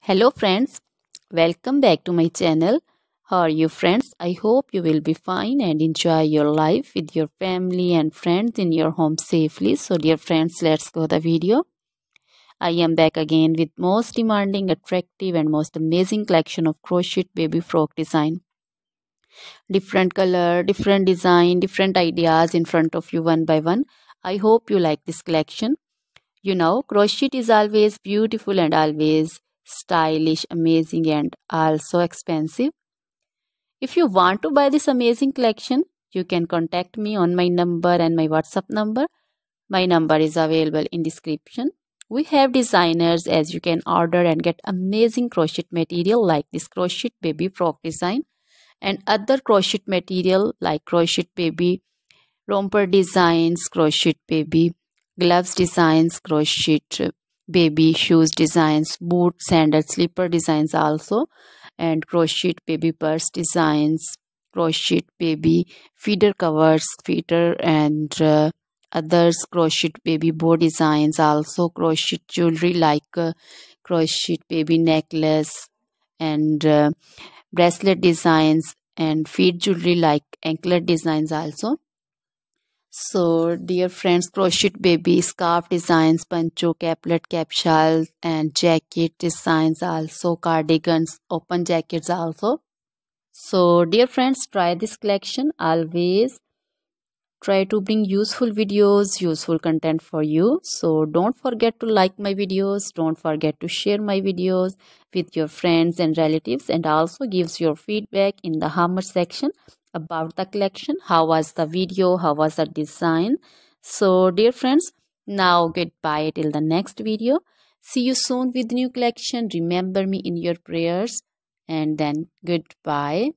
Hello friends, welcome back to my channel. How are you friends? I hope you will be fine and enjoy your life with your family and friends in your home safely. So dear friends, let's go the video. I am back again with most demanding, attractive and most amazing collection of crochet baby frock design. Different color, different design, different ideas in front of you one by one. I hope you like this collection. You know, crochet is always beautiful and always stylish, amazing and also expensive. If you want to buy this amazing collection, you can contact me on my number and my WhatsApp number. My number is available in description. We have designers as you can order and get amazing crochet material like this crochet baby frock design and other crochet material like crochet baby romper designs, crochet baby gloves designs, crochet baby shoes designs, boot, sandal, slipper designs also, and crochet baby purse designs, crochet baby feeder covers, feeder and others, crochet baby bow designs also, crochet jewelry like crochet baby necklace and bracelet designs and feet jewelry like anklet designs also. So, dear friends, crochet baby scarf designs, poncho, caplet, capsule, and jacket designs also, cardigans, open jackets also. So, dear friends, try this collection. Always try to bring useful videos, useful content for you. So, don't forget to like my videos. Don't forget to share my videos with your friends and relatives, and also gives your feedback in the comment section about the collection. How was the video? How was the design? So dear friends, now goodbye till the next video. See you soon with new collection. Remember me in your prayers, and then goodbye.